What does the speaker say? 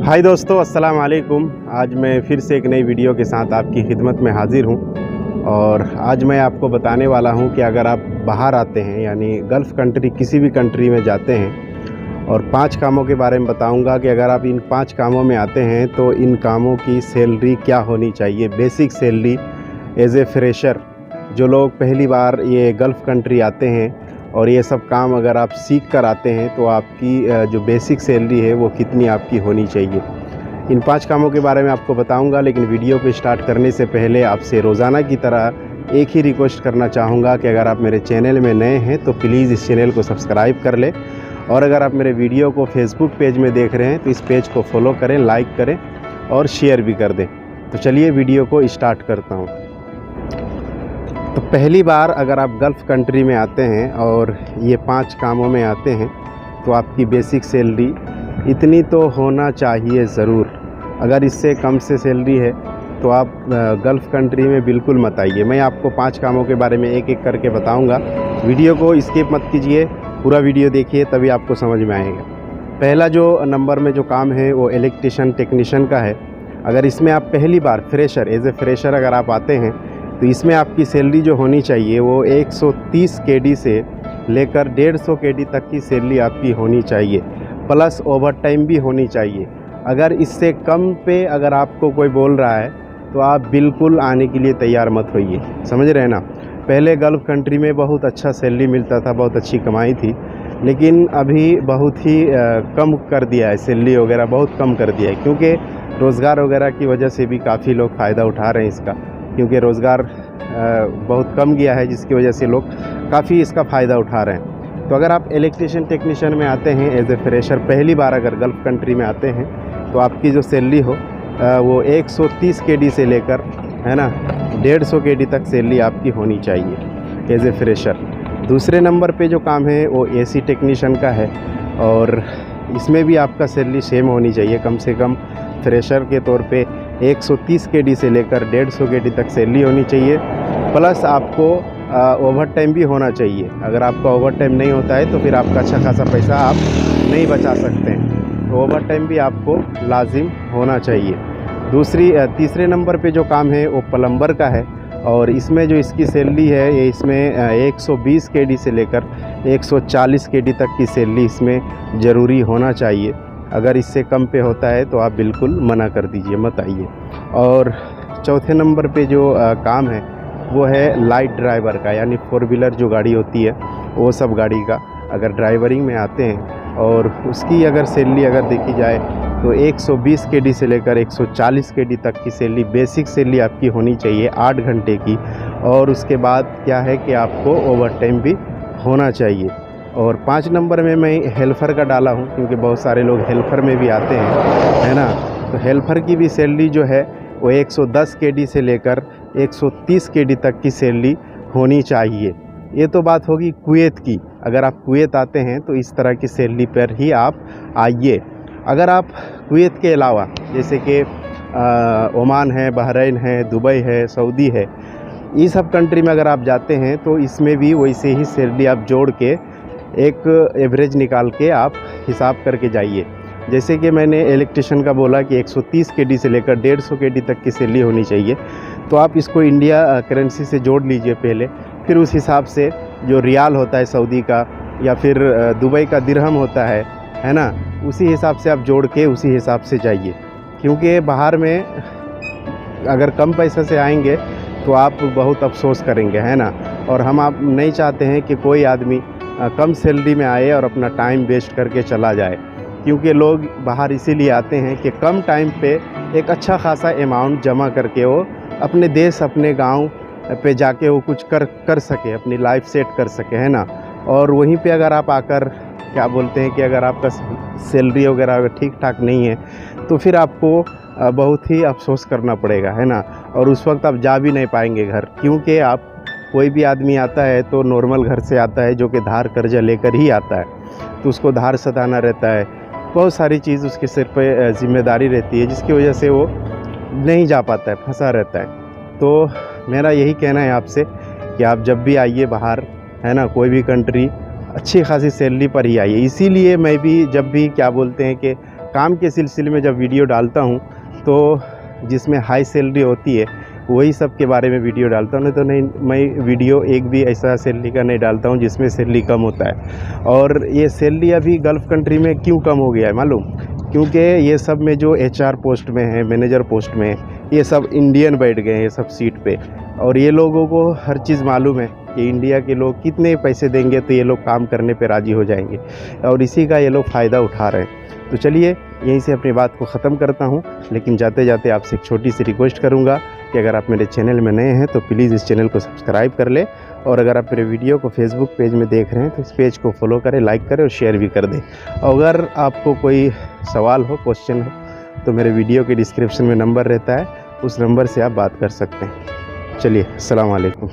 हाय दोस्तों, अस्सलाम वालेकुम। आज मैं फिर से एक नई वीडियो के साथ आपकी खिदमत में हाज़िर हूँ। और आज मैं आपको बताने वाला हूँ कि अगर आप बाहर आते हैं यानी गल्फ़ कंट्री किसी भी कंट्री में जाते हैं और 5 कामों के बारे में बताऊँगा कि अगर आप इन 5 कामों में आते हैं तो इन कामों की सैलरी क्या होनी चाहिए। Basic salary as a fresher, जो लोग पहली बार ये गल्फ़ कंट्री आते हैं और ये सब काम अगर आप सीख कर आते हैं तो आपकी जो बेसिक सैलरी है वो कितनी आपकी होनी चाहिए। इन 5 कामों के बारे में आपको बताऊंगा, लेकिन वीडियो को स्टार्ट करने से पहले आपसे रोज़ाना की तरह एक ही रिक्वेस्ट करना चाहूँगा कि अगर आप मेरे चैनल में नए हैं तो प्लीज़ इस चैनल को सब्सक्राइब कर लें। और अगर आप मेरे वीडियो को फेसबुक पेज में देख रहे हैं तो इस पेज को फॉलो करें, लाइक करें और शेयर भी कर दें। तो चलिए वीडियो को स्टार्ट करता हूँ। तो पहली बार अगर आप गल्फ़ कंट्री में आते हैं और ये 5 कामों में आते हैं तो आपकी बेसिक सैलरी इतनी तो होना चाहिए ज़रूर। अगर इससे कम से सैलरी है तो आप गल्फ़ कंट्री में बिल्कुल मत आइए। मैं आपको 5 कामों के बारे में एक एक करके बताऊंगा। वीडियो को स्किप मत कीजिए, पूरा वीडियो देखिए तभी आपको समझ में आएगा। पहला जो नंबर में जो काम है वो इलेक्ट्रिशियन टेक्नीशियन का है। अगर इसमें आप पहली बार फ्रेशर एज़ ए फ्रेशर अगर आप आते हैं तो इसमें आपकी सैलरी जो होनी चाहिए वो 130 केडी से लेकर 150 केडी तक की सैलरी आपकी होनी चाहिए, प्लस ओवर टाइम भी होनी चाहिए। अगर इससे कम पे अगर आपको कोई बोल रहा है तो आप बिल्कुल आने के लिए तैयार मत होइए, समझ रहे हैं ना। पहले गल्फ़ कंट्री में बहुत अच्छा सैलरी मिलता था, बहुत अच्छी कमाई थी, लेकिन अभी बहुत ही कम कर दिया है, सैलरी वगैरह बहुत कम कर दिया है, क्योंकि रोज़गार वगैरह की वजह से भी काफ़ी लोग फ़ायदा उठा रहे हैं इसका, क्योंकि रोज़गार बहुत कम गया है, जिसकी वजह से लोग काफ़ी इसका फ़ायदा उठा रहे हैं। तो अगर आप इलेक्ट्रिशियन टेक्नीशियन में आते हैं एज़ ए फ्रेशर, पहली बार अगर गल्फ़ कंट्री में आते हैं तो आपकी जो सैलरी हो वो 130 केडी से लेकर, है ना, 150 केडी तक सैलरी आपकी होनी चाहिए एज़ ए फ्रेशर। दूसरे नंबर पे जो काम है वो एसी टेक्नीशियन का है और इसमें भी आपका सैलरी सेम होनी चाहिए। कम से कम फ्रेशर के तौर पे 130 केडी से लेकर 150 केडी तक सैलरी होनी चाहिए, प्लस आपको ओवर टाइम भी होना चाहिए। अगर आपका ओवर टाइम नहीं होता है तो फिर आपका अच्छा खासा पैसा आप नहीं बचा सकते हैं, तो ओवर टाइम भी आपको लाजिम होना चाहिए। तीसरे नंबर पे जो काम है वो प्लम्बर का है और इसमें जो इसकी सैलरी है ये इसमें 120 केडी से लेकर 140 केडी तक की सैलरी इसमें ज़रूरी होना चाहिए। अगर इससे कम पे होता है तो आप बिल्कुल मना कर दीजिए, मत आइए। और चौथे नंबर पे जो काम है वो है लाइट ड्राइवर का, यानी 4 व्हीलर जो गाड़ी होती है वो सब गाड़ी का अगर ड्राइवरिंग में आते हैं और उसकी अगर सैलरी अगर देखी जाए तो 120 केडी से लेकर 140 केडी तक की सैलरी, बेसिक सैलरी आपकी होनी चाहिए 8 घंटे की। और उसके बाद क्या है कि आपको ओवर टाइम भी होना चाहिए। और 5 नंबर में मैं हेल्पर का डाला हूँ, क्योंकि बहुत सारे लोग हेल्पर में भी आते हैं, है ना। तो हेल्पर की भी सैलरी जो है वो 110 केडी से लेकर 130 केडी तक की सैलरी होनी चाहिए। ये तो बात होगी कुवैत की। अगर आप कुवैत आते हैं तो इस तरह की सैलरी पर ही आप आइए। अगर आप कुवैत के अलावा जैसे कि ओमान है, बहरीन है, दुबई है, सऊदी है, ये सब कंट्री में अगर आप जाते हैं तो इसमें भी वैसे ही सैलरी आप जोड़ के एक एवरेज निकाल के आप हिसाब करके जाइए। जैसे कि मैंने इलेक्ट्रिशियन का बोला कि 130 केडी से लेकर 150 केडी तक की सैलरी होनी चाहिए, तो आप इसको इंडिया करेंसी से जोड़ लीजिए पहले, फिर उस हिसाब से जो रियाल होता है सऊदी का या फिर दुबई का दिरहम होता है ना, उसी हिसाब से आप जोड़ के उसी हिसाब से जाइए। क्योंकि बाहर में अगर कम पैसे से आएंगे तो आप बहुत अफसोस करेंगे, है ना। और हम आप नहीं चाहते हैं कि कोई आदमी कम सैलरी में आए और अपना टाइम वेस्ट करके चला जाए, क्योंकि लोग बाहर इसीलिए आते हैं कि कम टाइम पे एक अच्छा खासा अमाउंट जमा करके वो अपने देश, अपने गांव पे जाके वो कुछ कर सके, अपनी लाइफ सेट कर सके, है ना। और वहीं पे अगर आप आकर क्या बोलते हैं कि अगर आपका सैलरी वगैरह अगर ठीक ठाक नहीं है तो फिर आपको बहुत ही अफसोस करना पड़ेगा, है ना। और उस वक्त आप जा भी नहीं पाएंगे घर, क्योंकि आप कोई भी आदमी आता है तो नॉर्मल घर से आता है जो कि धार कर्जा लेकर ही आता है, तो उसको धार सताना रहता है, बहुत सारी चीज़ उसके सिर पे जिम्मेदारी रहती है, जिसकी वजह से वो नहीं जा पाता है, फंसा रहता है। तो मेरा यही कहना है आपसे कि आप जब भी आइए बाहर, है ना, कोई भी कंट्री, अच्छी खासी सैलरी पर ही आइए। इसीलिए मैं भी जब भी क्या बोलते हैं कि काम के सिलसिले में जब वीडियो डालता हूँ तो जिसमें हाई सैलरी होती है वही सब के बारे में वीडियो डालता हूँ, नहीं तो नहीं मैं वीडियो एक भी ऐसा सैलरी का नहीं डालता हूँ जिसमें सैलरी कम होता है। और ये सैलरी अभी गल्फ़ कंट्री में क्यों कम हो गया है मालूम? क्योंकि ये सब में जो HR पोस्ट में है, मैनेजर पोस्ट में, ये सब इंडियन बैठ गए हैं ये सब सीट पे, और ये लोगों को हर चीज़ मालूम है कि इंडिया के लोग कितने पैसे देंगे तो ये लोग काम करने पे राज़ी हो जाएंगे, और इसी का ये लोग फ़ायदा उठा रहे हैं। तो चलिए यहीं से अपनी बात को ख़त्म करता हूँ, लेकिन जाते जाते आपसे एक छोटी सी रिक्वेस्ट करूँगा कि अगर आप मेरे चैनल में नए हैं तो प्लीज़ इस चैनल को सब्सक्राइब कर ले, और अगर आप मेरे वीडियो को फेसबुक पेज में देख रहे हैं तो इस पेज को फॉलो करें, लाइक करें और शेयर भी कर दें। अगर आपको कोई सवाल हो, क्वेश्चन हो, तो मेरे वीडियो के डिस्क्रिप्शन में नंबर रहता है, उस नंबर से आप बात कर सकते हैं। चलिए, अस्सलाम वालेकुम।